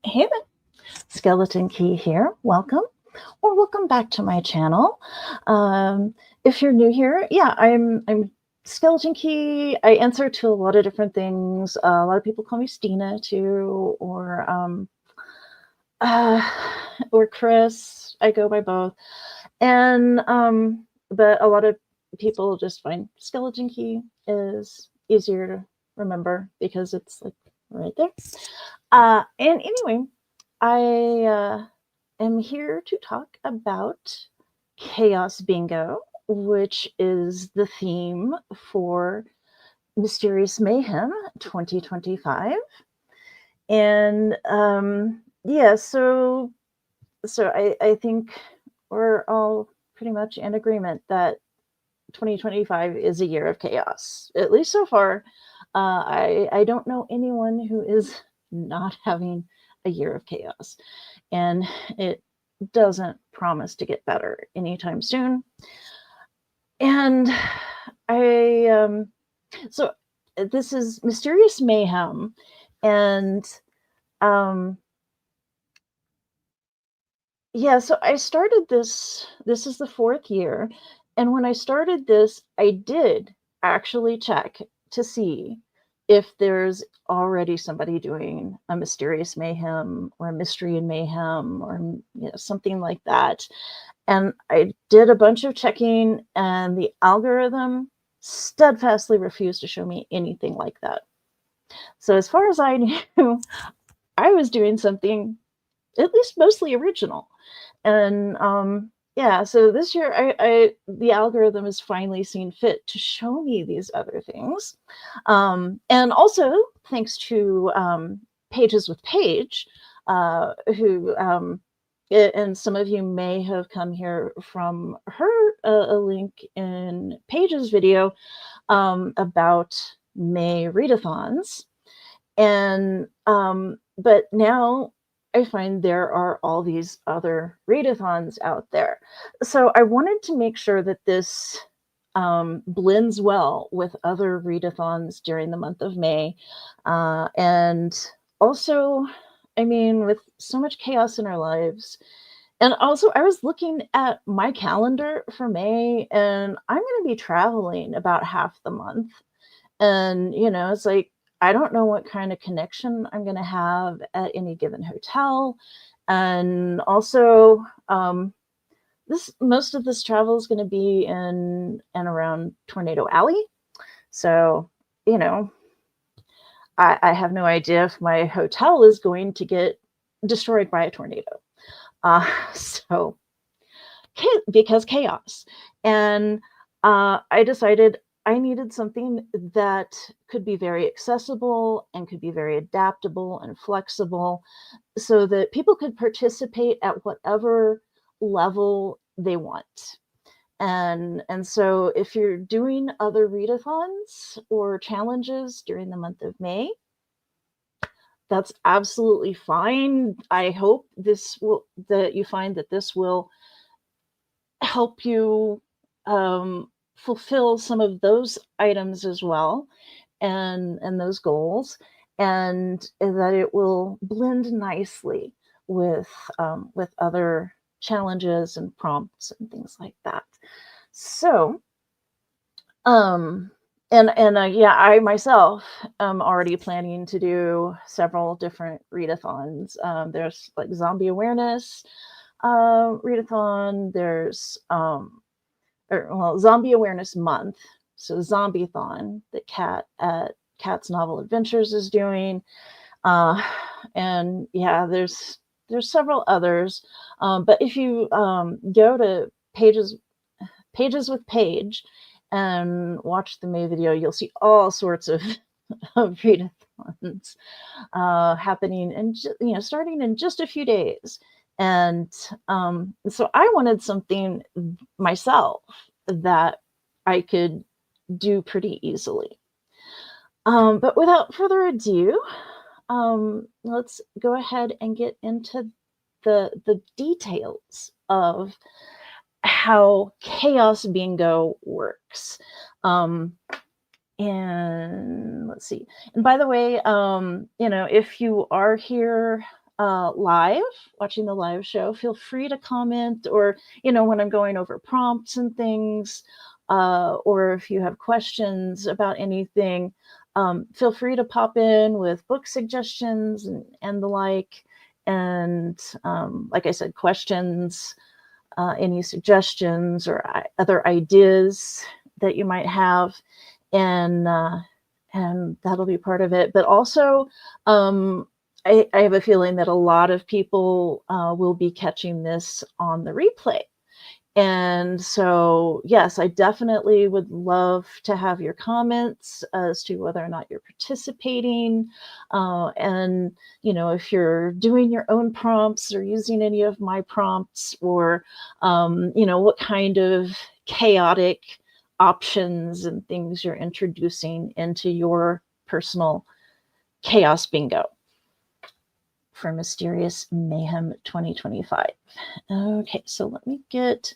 Hey there, Skeleton Key here. Welcome or welcome back to my channel. Um, if you're new here, yeah, I'm Skeleton Key. I answer to a lot of different things. A lot of people call me Stina too, uh, or Chris. I go by both, and but a lot of people just find Skeleton Key is easier to remember because it's like right there. And anyway, I am here to talk about Chaos Bingo, which is the theme for Mysterious Mayhem 2025. And yeah, so I think we're all pretty much in agreement that 2025 is a year of chaos, at least so far. I don't know anyone who is not having a year of chaos, and it doesn't promise to get better anytime soon. And I so this is Mysterious Mayhem, and um yeah, so I started this. This is the fourth year, and when I started this, I did actually check to see if there's already somebody doing a Mysterious Mayhem or a Mystery in Mayhem or something like that. And I did a bunch of checking, and the algorithm steadfastly refused to show me anything like that. So as far as I knew, I was doing something at least mostly original. And yeah, so this year the algorithm is finally seen fit to show me these other things. And also thanks to Pages with Paige, who and some of you may have come here from her a link in Paige's video about May readathons. And but now I find there are all these other readathons out there. So I wanted to make sure that this blends well with other readathons during the month of May. And also, I mean, with so much chaos in our lives. And also, I was looking at my calendar for May, and I'm going to be traveling about half the month. And, it's like, I don't know what kind of connection I'm going to have at any given hotel. And also, most of this travel is going to be in and around Tornado Alley. So, you know, I have no idea if my hotel is going to get destroyed by a tornado. So, because chaos. And I decided I needed something that could be very accessible and could be very adaptable and flexible so that people could participate at whatever level they want. And so if you're doing other readathons or challenges during the month of May, that's absolutely fine. I hope that you find that this will help you fulfill some of those items as well, and those goals, and that it will blend nicely with other challenges and prompts and things like that. So yeah, I myself am already planning to do several different readathons. There's like zombie awareness readathon. There's Zombie Awareness Month, so Zombie-thon that Kat at Kat's Novel Adventures is doing, and yeah, there's several others, but if you go to Pages with Paige and watch the May video, you'll see all sorts of readathons happening, and starting in just a few days. And so I wanted something myself that I could do pretty easily. But without further ado, let's go ahead and get into the details of how Chaos Bingo works. And let's see. And by the way, if you are here live, watching the live show, feel free to comment, or, when I'm going over prompts and things, or if you have questions about anything, feel free to pop in with book suggestions and the like. And like I said, questions, any suggestions or other ideas that you might have, and that'll be part of it. But also, I have a feeling that a lot of people will be catching this on the replay. And so, yes, I definitely would love to have your comments as to whether or not you're participating. And, if you're doing your own prompts or using any of my prompts, or, what kind of chaotic options and things you're introducing into your personal chaos bingo for Mysterious Mayhem 2025. Okay, so let me get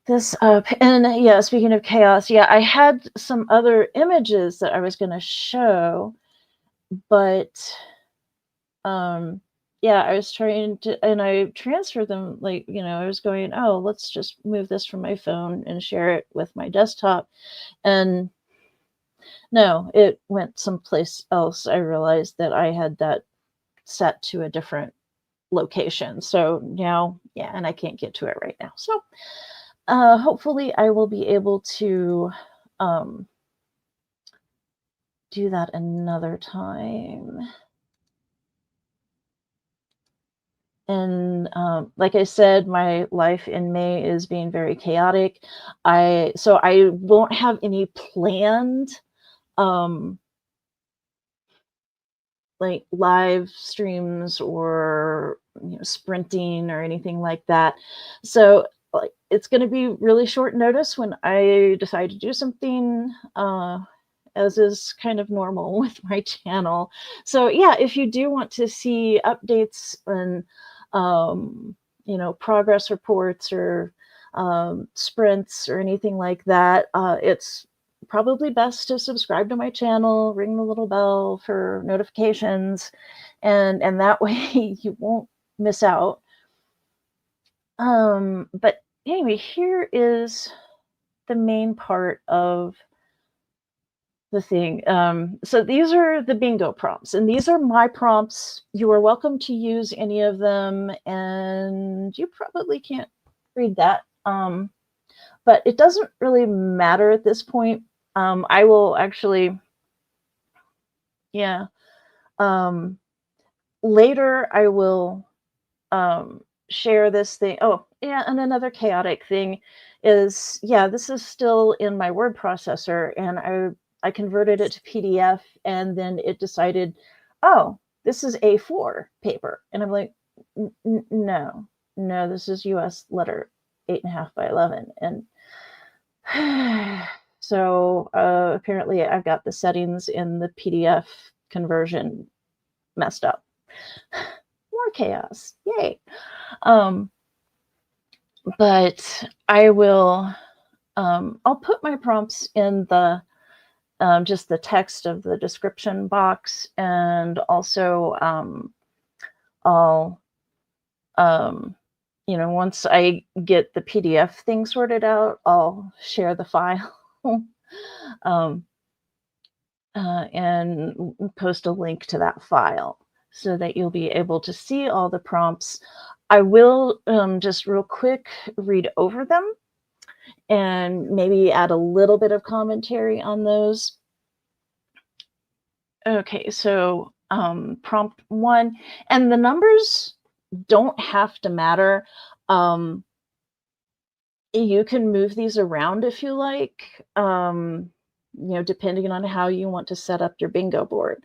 this up. And yeah, speaking of chaos, yeah, I had some other images that I was going to show, but yeah, I was trying to, and I transferred them, like, I was going, oh, let's just move this from my phone and share it with my desktop. And no, it went someplace else. I realized that I had that set to a different location. So now, yeah, and I can't get to it right now. So hopefully I will be able to do that another time. And like I said, my life in May is being very chaotic. So I won't have any planned like live streams or sprinting or anything like that. So like, it's going to be really short notice when I decide to do something, as is kind of normal with my channel. So yeah, if you do want to see updates and progress reports or sprints or anything like that, it's probably best to subscribe to my channel, ring the little bell for notifications, and that way you won't miss out. But anyway, here is the main part of the thing. So these are the bingo prompts, and these are my prompts. You are welcome to use any of them, and you probably can't read that. But it doesn't really matter at this point. I will actually, yeah. Later I will share this thing. Oh, yeah, and another chaotic thing is, yeah, this is still in my word processor, and I converted it to PDF, and then it decided, oh, this is A4 paper. And I'm like, no, this is US letter 8.5 by 11. And so apparently I've got the settings in the PDF conversion messed up. More chaos. Yay. But I will, I'll put my prompts in the, just the text of the description box. And also, I'll, once I get the PDF thing sorted out, I'll share the file, and post a link to that file so that you'll be able to see all the prompts. I will just real quick read over them and maybe add a little bit of commentary on those. Okay, so prompt 1, and the numbers don't have to matter. You can move these around if you like, depending on how you want to set up your bingo board.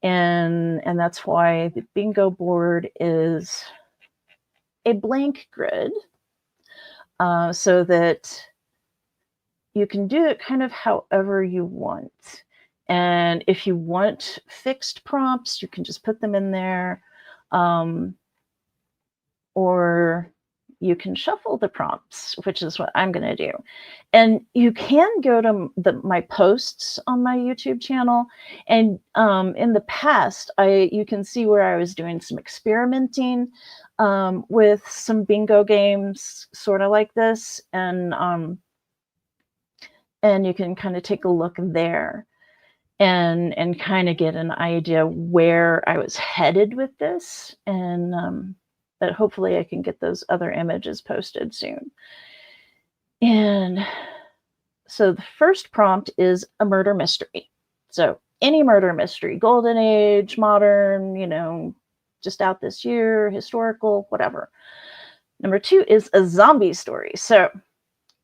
And that's why the bingo board is a blank grid, so that you can do it kind of however you want. And if you want fixed prompts, you can just put them in there. Or you can shuffle the prompts, which is what I'm going to do. And you can go to my posts on my YouTube channel. And in the past, you can see where I was doing some experimenting with some bingo games, sort of like this. And you can kind of take a look there and kind of get an idea where I was headed with this. And but hopefully I can get those other images posted soon. And so the first prompt is a murder mystery. So any murder mystery, golden age, modern, just out this year, historical, whatever. Number 2 is a zombie story. So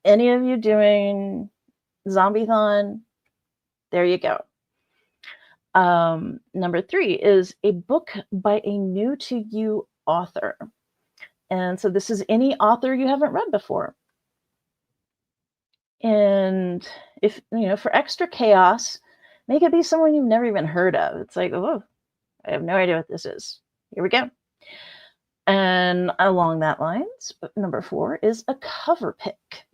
any of you doing Zombie-thon, there you go. Number 3 is a book by a new to you author. And so this is any author you haven't read before. And if, for extra chaos, make it be someone you've never even heard of. It's like, oh, I have no idea what this is. Here we go. And along that lines, number 4 is a cover pick.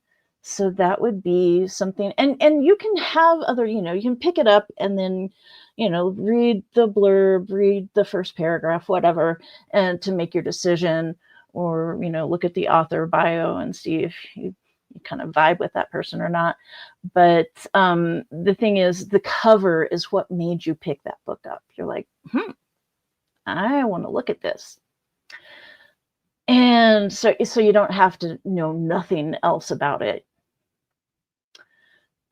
So that would be something, and you can have other, you can pick it up and then, read the blurb, read the first paragraph, whatever, and to make your decision, or, look at the author bio and see if you kind of vibe with that person or not. But the thing is, the cover is what made you pick that book up. You're like, I want to look at this. And so you don't have to know nothing else about it.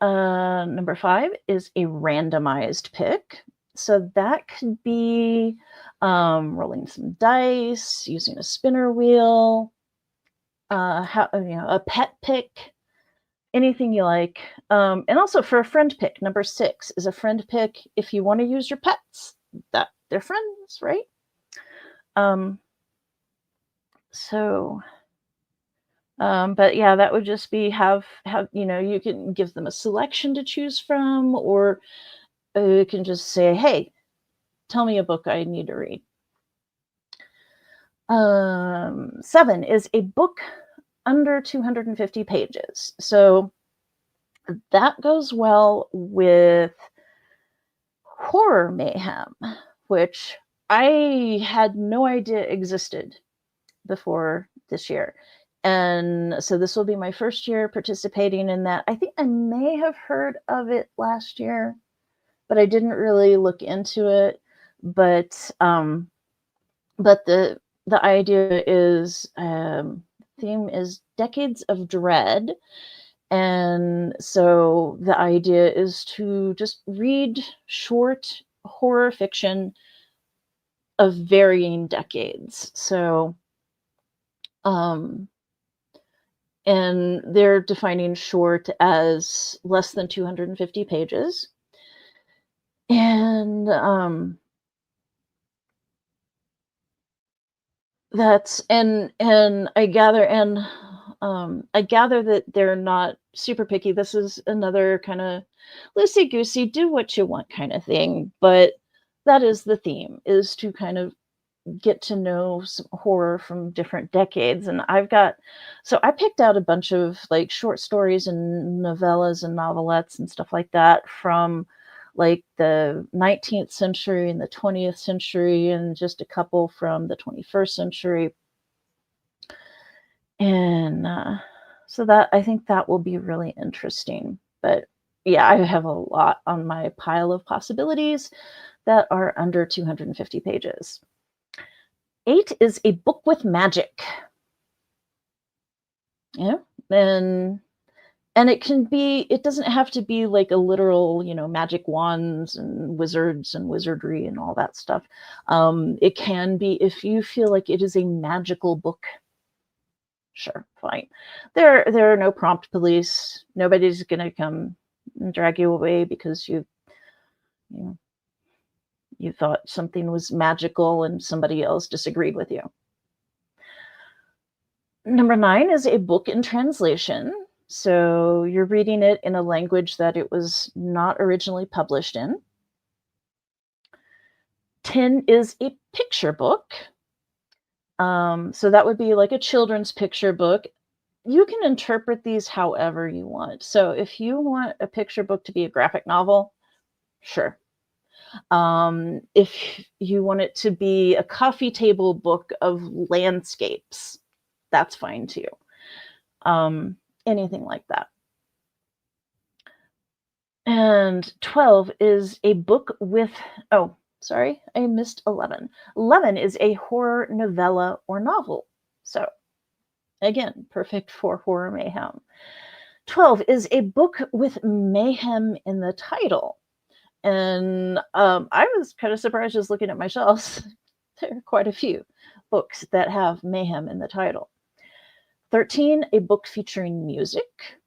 Number 5 is a randomized pick. So that could be rolling some dice, using a spinner wheel, a pet pick, anything you like. And also for a friend pick, number 6 is a friend pick if you want to use your pets. That they're friends, right? But yeah, that would just be have you can give them a selection to choose from, or you can just say, hey, tell me a book I need to read. 7 is a book under 250 pages. So that goes well with horror mayhem, which I had no idea existed before this year. And so this will be my first year participating in that. I think I may have heard of it last year, but I didn't really look into it. But the idea is, theme is Decades of Dread. And so the idea is to just read short horror fiction of varying decades. So and they're defining short as less than 250 pages. And that's and I gather that they're not super picky. This is another kind of loosey-goosey, do what you want kind of thing. But that is the theme, is to kind of get to know some horror from different decades. And I picked out a bunch of like short stories and novellas and novelettes and stuff like that from like the 19th century and the 20th century, and just a couple from the 21st century. And so that, I think that will be really interesting. But yeah, I have a lot on my pile of possibilities that are under 250 pages. 8 is a book with magic. Yeah. And it doesn't have to be like a literal, magic wands and wizards and wizardry and all that stuff. It can be, if you feel like it is a magical book, sure, fine. There are no prompt police. Nobody's going to come and drag you away because you thought something was magical and somebody else disagreed with you. Number 9 is a book in translation. So you're reading it in a language that it was not originally published in. 10 is a picture book. So that would be like a children's picture book. You can interpret these however you want. So if you want a picture book to be a graphic novel, sure. If you want it to be a coffee table book of landscapes, that's fine too. Anything like that. And 12 is a book with, oh, sorry, I missed 11. 11 is a horror novella or novel. So again, perfect for horror mayhem. 12 is a book with mayhem in the title. And I was kind of surprised just looking at my shelves. There are quite a few books that have mayhem in the title. 13, a book featuring music.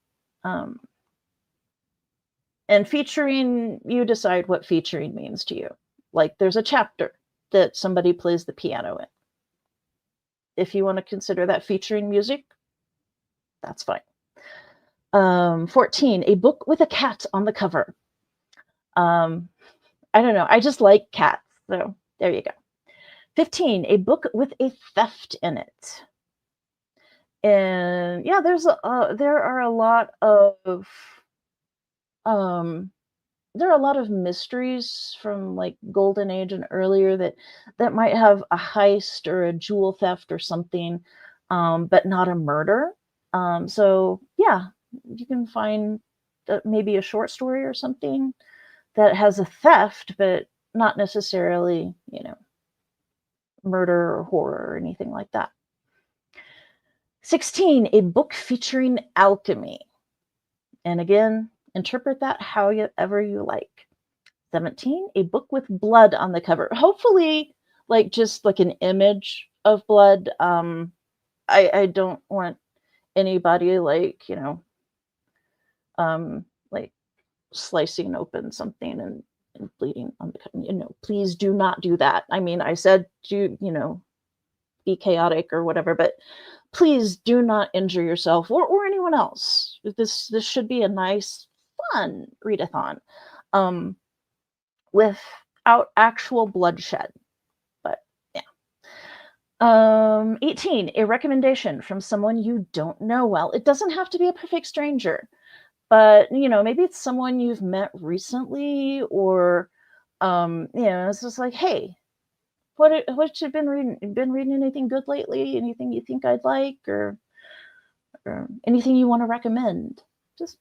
And featuring, you decide what featuring means to you. Like there's a chapter that somebody plays the piano in. If you want to consider that featuring music, that's fine. 14, a book with a cat on the cover. I don't know. I just like cats. So there you go. 15, a book with a theft in it. And yeah, there are a lot of mysteries from like Golden Age and earlier that might have a heist or a jewel theft or something, but not a murder. So yeah, you can find maybe a short story or something that has a theft, but not necessarily, murder or horror or anything like that. 16, a book featuring alchemy. And again, interpret that however you like. 17, a book with blood on the cover. Hopefully, just like an image of blood. I don't want anybody like slicing open something and bleeding on the please do not do that. I mean, I said be chaotic or whatever, but please do not injure yourself or anyone else. This should be a nice, fun readathon without actual bloodshed. But yeah. 18, a recommendation from someone you don't know well. It doesn't have to be a perfect stranger, but maybe it's someone you've met recently, or it's just like, hey, what you been reading? Been reading anything good lately? Anything you think I'd like, or anything you want to recommend? Just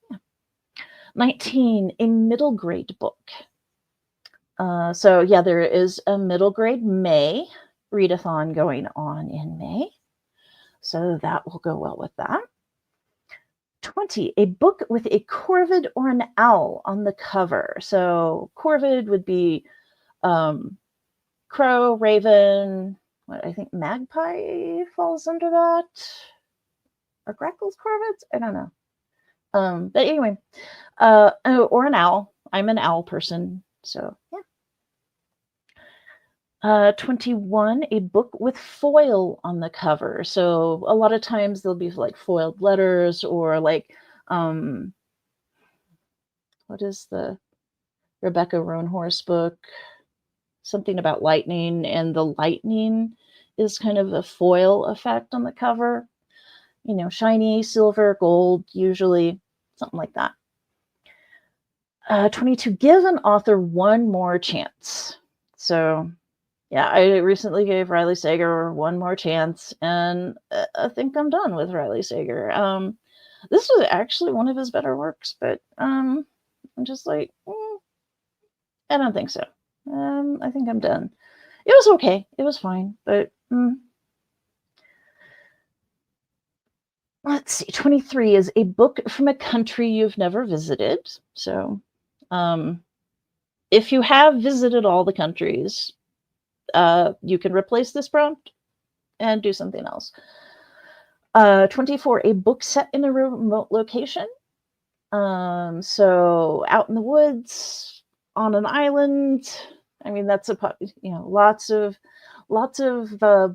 19, a middle grade book. So yeah, there is a middle grade May readathon going on in May, so that will go well with that. 20, a book with a corvid or an owl on the cover. So corvid would be crow, raven, what I think magpie falls under that, or grackles, corvids, I don't know. But anyway, or an owl. I'm an owl person, so yeah. 21, a book with foil on the cover. So a lot of times there'll be like foiled letters, or like what is the Rebecca Roanhorse book? Something about lightning, and the lightning is kind of a foil effect on the cover. Shiny, silver, gold, usually, something like that. 22, give an author one more chance. So yeah, I recently gave Riley Sager one more chance, and I think I'm done with Riley Sager. This was actually one of his better works, but I'm just like, I don't think so. I think I'm done. It was okay. It was fine, but let's see. 23 is a book from a country you've never visited. So if you have visited all the countries, you can replace this prompt and do something else. 24, a book set in a remote location. So out in the woods, on an island. I mean, that's lots of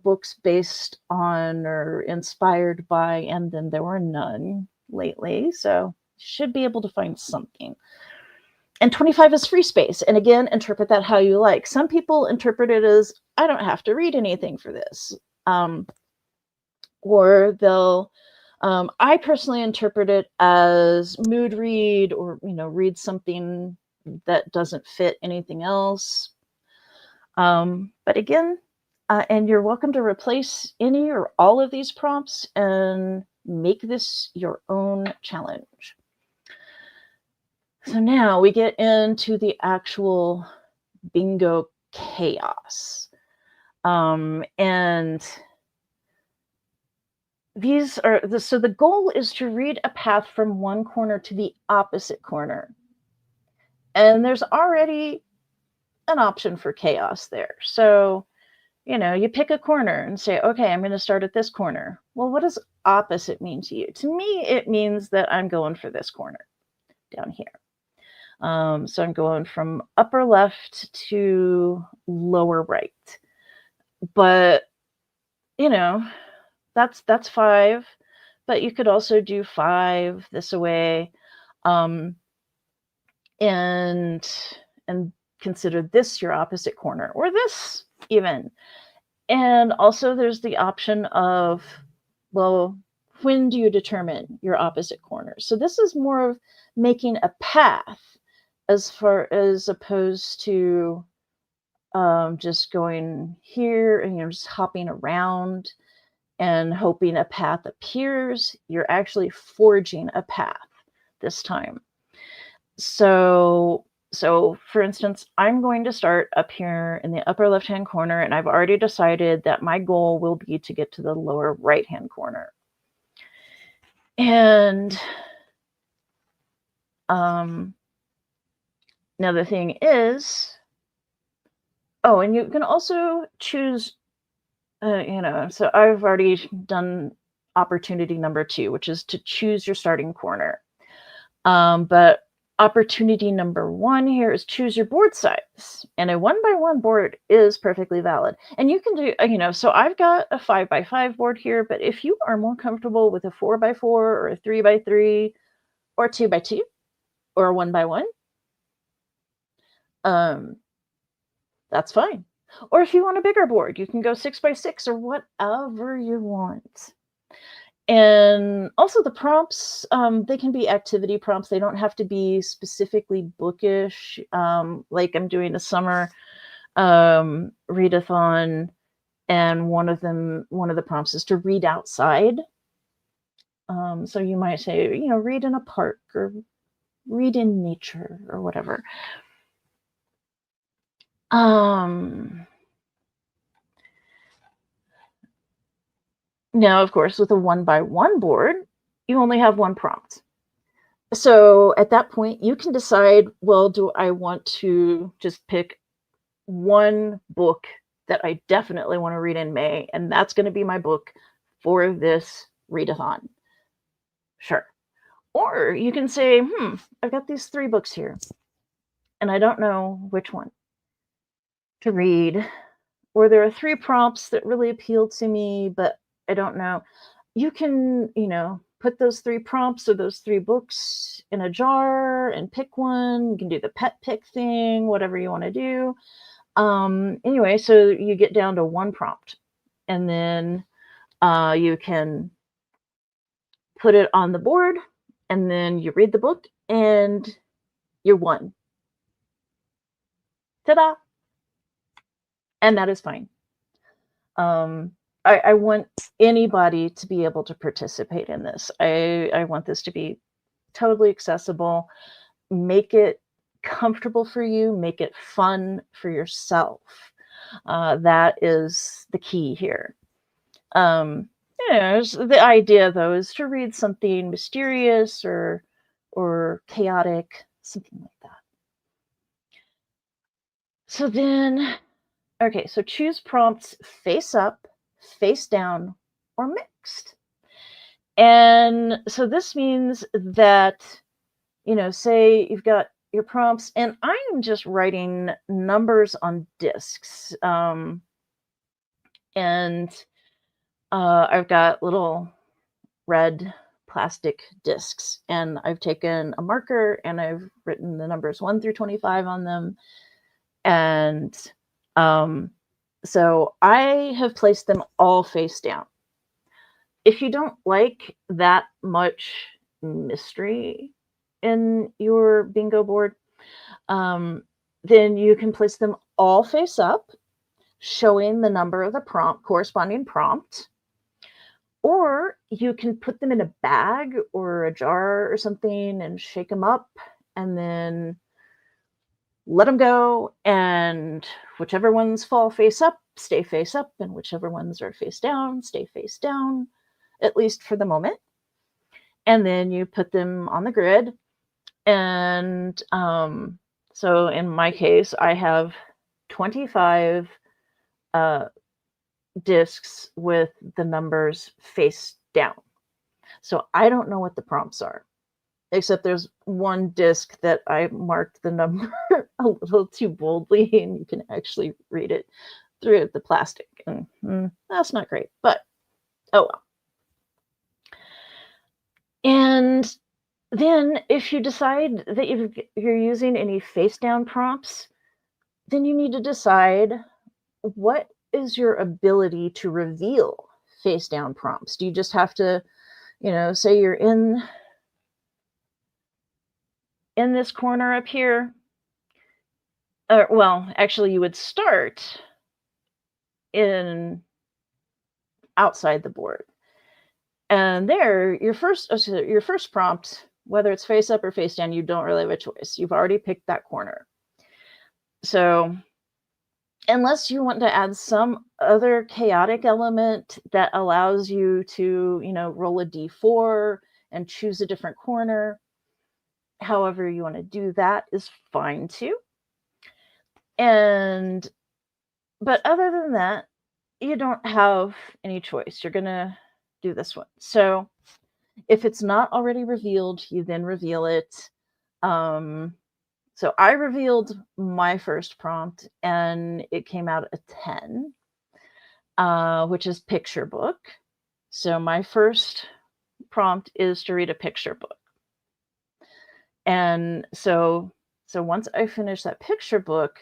books based on or inspired by, and then there were none lately, so should be able to find something. And 25 is free space, and again, interpret that how you like. Some people interpret it as, I don't have to read anything for this. Or they'll, I personally interpret it as mood read, or, read something that doesn't fit anything else. But again, and you're welcome to replace any or all of these prompts and make this your own challenge. So now we get into the actual bingo chaos. And these are so the goal is to read a path from one corner to the opposite corner. And there's already an option for chaos there. So, you pick a corner and say, okay, I'm going to start at this corner. Well, what does opposite mean to you? To me, it means that I'm going for this corner down here. So I'm going from upper left to lower right. But, that's 5. But you could also do 5 this way, and consider this your opposite corner, or this even. And also there's the option of, well, when do you determine your opposite corner? So this is more of making a path as opposed to just going here and just hopping around and hoping a path appears. You're actually forging a path this time. So for instance, I'm going to start up here in the upper left-hand corner, and I've already decided that my goal will be to get to the lower right-hand corner. And now the thing is, and you can also choose, so I've already done opportunity number 2, which is to choose your starting corner. But opportunity number 1 here is choose your board size, and a 1x1 board is perfectly valid. And you can do, so I've got a 5x5 board here, but if you are more comfortable with a 4x4 or a 3x3 or a 2x2 or a 1x1, that's fine. Or if you want a bigger board, you can go 6x6 or whatever you want. And also the prompts, they can be activity prompts. They don't have to be specifically bookish. Like I'm doing a summer readathon, and one of the prompts is to read outside. So you might say, read in a park or read in nature or whatever. Now, of course, with a 1x1 board, you only have one prompt. So at that point, you can decide, well, do I want to just pick one book that I definitely want to read in May, and that's going to be my book for this readathon? Sure. Or you can say, I've got these 3 books here, and I don't know which one to read. Or there are 3 prompts that really appeal to me, but I don't know. You can, put those 3 prompts or those 3 books in a jar and pick one. You can do the pet pick thing, whatever you want to do. Anyway, so you get down to 1 prompt, and then you can put it on the board, and then you read the book, and you're won. Ta-da! And that is fine. I want anybody to be able to participate in this. I want this to be totally accessible. Make it comfortable for you. Make it fun for yourself. That is the key here. The idea, though, is to read something mysterious or chaotic, something like that. So then, okay, so choose prompts face up, face down, or mixed. And so this means that, say you've got your prompts, and I am just writing numbers on discs. And I've got little red plastic discs, and I've taken a marker and I've written the numbers 1 through 25 on them. And So I have placed them all face down. If you don't like that much mystery in your bingo board, um, then you can place them all face up, showing the number of the corresponding prompt, or you can put them in a bag or a jar or something and shake them up and then let them go. And whichever ones fall face up, stay face up, and whichever ones are face down, stay face down, at least for the moment. And then you put them on the grid. And so in my case, I have 25 discs with the numbers face down. So I don't know what the prompts are, except there's one disc that I marked the number a little too boldly, and you can actually read it through the plastic. And that's not great, but oh well. And then if you decide that you're using any face down prompts, then you need to decide what is your ability to reveal face down prompts. Do you just have to, say you're in this corner up here? Well, actually, you would start in outside the board. And there, your first prompt, whether it's face up or face down, you don't really have a choice. You've already picked that corner. So unless you want to add some other chaotic element that allows you to, roll a d4 and choose a different corner, however you want to do that is fine too. But other than that, you don't have any choice. You're going to do this one. So if it's not already revealed, you then reveal it. So I revealed my first prompt, and it came out a 10, which is picture book. So my first prompt is to read a picture book. And so once I finish that picture book,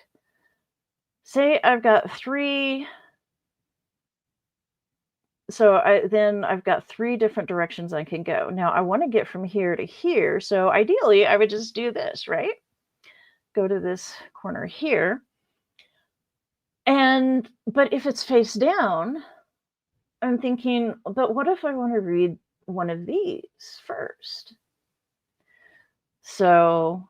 say I've got 3. So I've got 3 different directions I can go. Now I want to get from here to here. So ideally I would just do this, right? Go to this corner here. But if it's face down, I'm thinking, but what if I want to read one of these first? So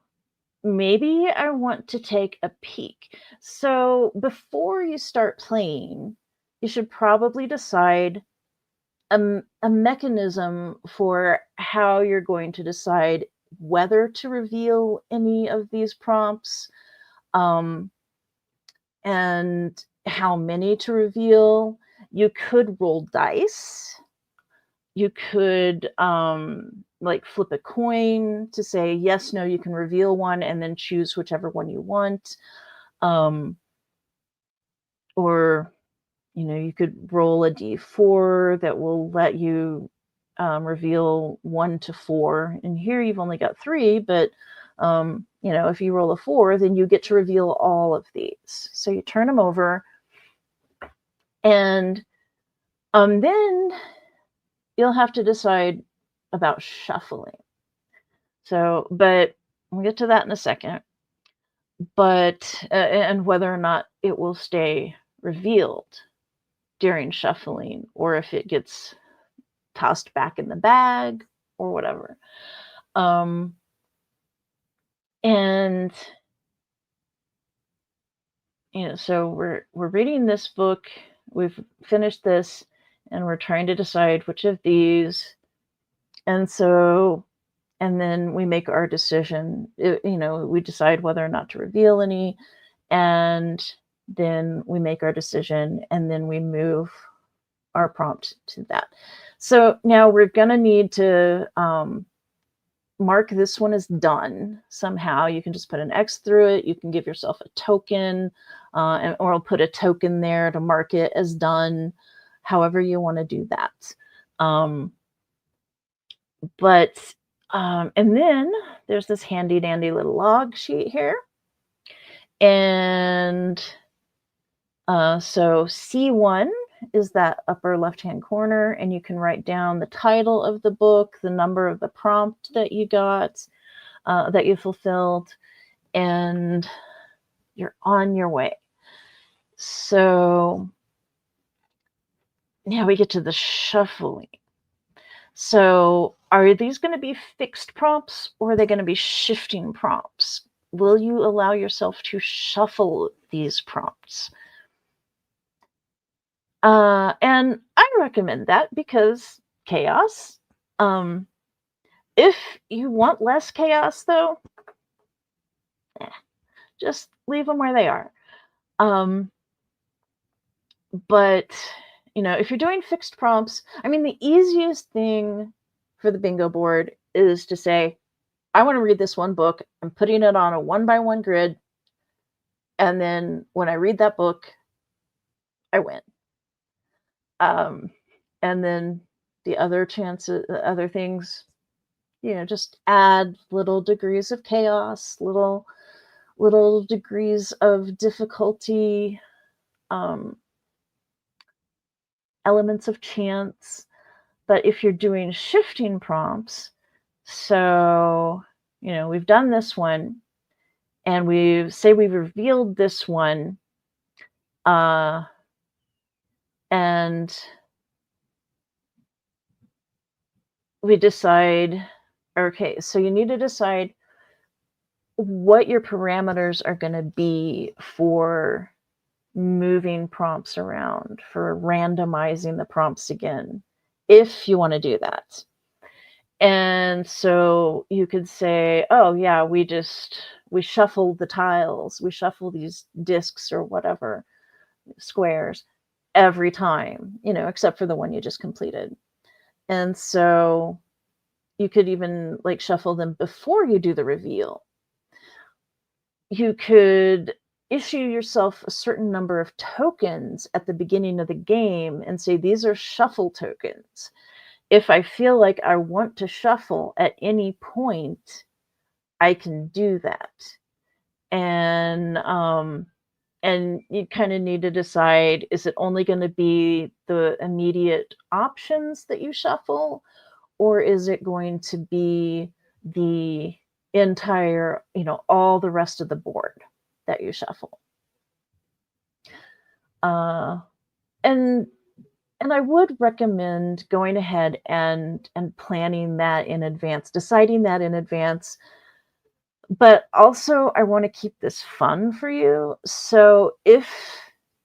maybe I want to take a peek. So before you start playing, you should probably decide a mechanism for how you're going to decide whether to reveal any of these prompts, and how many to reveal. You could roll dice. You could flip a coin to say yes, no, you can reveal one and then choose whichever one you want. Or you could roll a d4 that will let you reveal 1 to 4. And here you've only got 3, but if you roll a 4, then you get to reveal all of these. So you turn them over, and then you'll have to decide about shuffling. So, but we'll get to that in a second. But and whether or not it will stay revealed during shuffling, or if it gets tossed back in the bag or whatever. And so we're reading this book. We've finished this, and we're trying to decide which of these. And then we make our decision. We decide whether or not to reveal any, and then we make our decision, and then we move our prompt to that. So now we're going to need to mark this one as done somehow. You can just put an X through it. You can give yourself a token, or I'll put a token there to mark it as done, however you want to do that. And then there's this handy dandy little log sheet here. And So C1 is that upper left-hand corner, and you can write down the title of the book, the number of the prompt that you got, that you fulfilled, and you're on your way. So now we get to the shuffling. So are these going to be fixed prompts, or are they going to be shifting prompts? Will you allow yourself to shuffle these prompts? And I recommend that because chaos. If you want less chaos, though, just leave them where they are. But if you're doing fixed prompts, I mean, the easiest thing for the bingo board is to say, I want to read this one book. I'm putting it on a 1-by-1 grid. And then when I read that book, I win. And then the other chances, other things, just add little degrees of chaos, little degrees of difficulty, elements of chance. But if you're doing shifting prompts, so we've done this one, and we've revealed this one, and we decide, okay, so you need to decide what your parameters are going to be for moving prompts around, for randomizing the prompts again, if you want to do that. And so you could say, oh yeah, we shuffle the tiles, we shuffle these discs or whatever, squares, every time, except for the one you just completed. And so you could even shuffle them before you do the reveal. You could issue yourself a certain number of tokens at the beginning of the game and say, these are shuffle tokens. If I feel like I want to shuffle at any point, I can do that. And you kind of need to decide, is it only going to be the immediate options that you shuffle, or is it going to be the entire, all the rest of the board that you shuffle? And I would recommend going ahead and planning that in advance, deciding that in advance. But also, I want to keep this fun for you. So if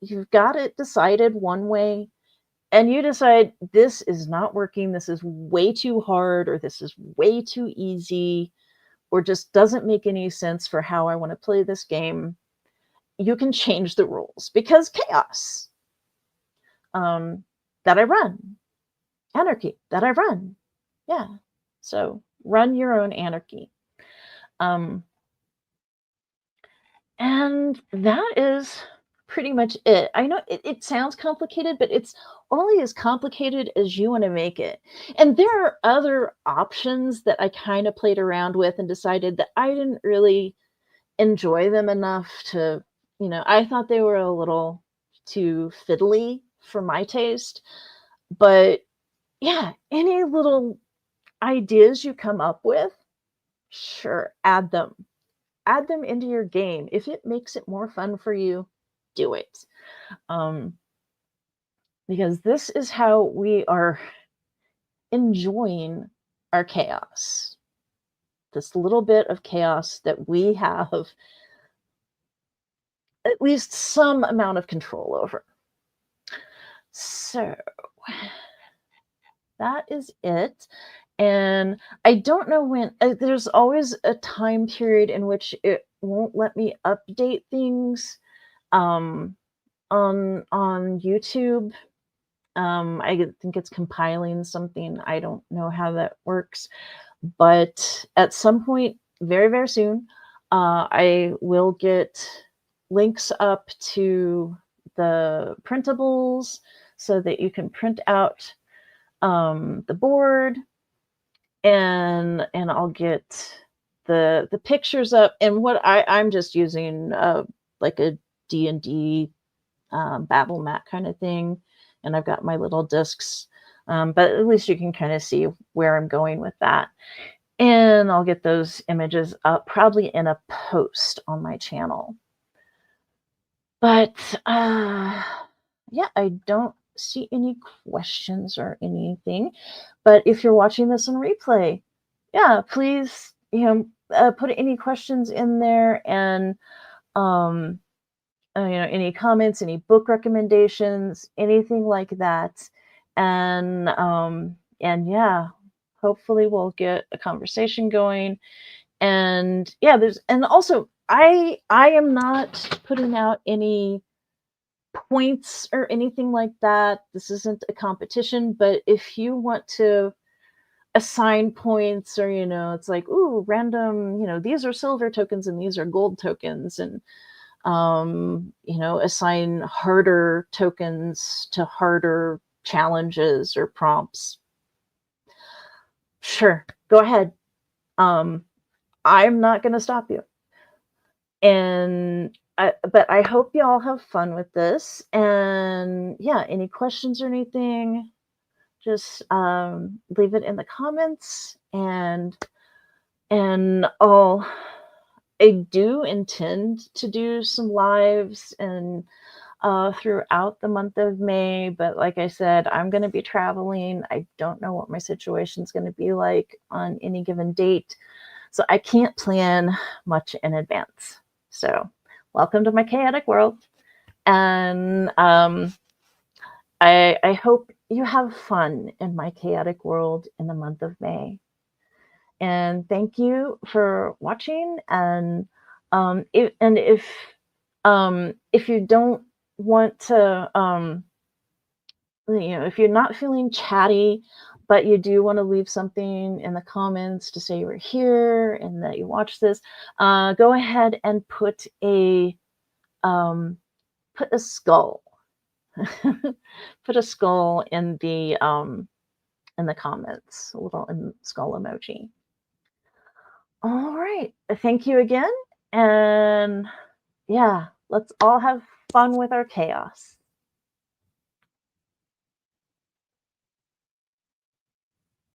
you've got it decided one way, and you decide this is not working, this is way too hard, or this is way too easy, or just doesn't make any sense for how I want to play this game, you can change the rules, because chaos. That I run. Anarchy that I run. Yeah. So run your own anarchy. And that is pretty much it. I know it sounds complicated, but it's only as complicated as you want to make it. And there are other options that I kind of played around with and decided that I didn't really enjoy them enough to, I thought they were a little too fiddly for my taste. But yeah, any little ideas you come up with, sure, add them. Add them into your game. If it makes it more fun for you, do it. Because this is how we are enjoying our chaos. This little bit of chaos that we have at least some amount of control over. So that is it. And I don't know when, there's always a time period in which it won't let me update things on YouTube. I think it's compiling something. I don't know how that works. But at some point, very, very soon, I will get links up to the printables so that you can print out the board, and I'll get the pictures up. And what I'm just using like a D&D Babble mat kind of thing. And I've got my little discs. But at least you can kind of see where I'm going with that. And I'll get those images up probably in a post on my channel. But yeah, I don't see any questions or anything. But if you're watching this on replay, yeah, please, put any questions in there, and any comments, any book recommendations, anything like that. And yeah, hopefully we'll get a conversation going. And yeah, and also I am not putting out any points or anything like that. This isn't a competition, but if you want to assign points, or it's like, ooh, random, these are silver tokens and these are gold tokens, and assign harder tokens to harder challenges or prompts, sure, go ahead. I'm not going to stop you. But I hope you all have fun with this. And yeah, any questions or anything, just leave it in the comments. And I do intend to do some lives and throughout the month of May. But like I said, I'm going to be traveling. I don't know what my situation is going to be like on any given date. So I can't plan much in advance. So welcome to my chaotic world. And I hope you have fun in my chaotic world in the month of May. And thank you for watching. And if you don't want to, if you're not feeling chatty, but you do want to leave something in the comments to say you were here and that you watched this, go ahead and put a skull, put a skull in the comments, a little skull emoji. All right, thank you again, and yeah, let's all have fun with our chaos.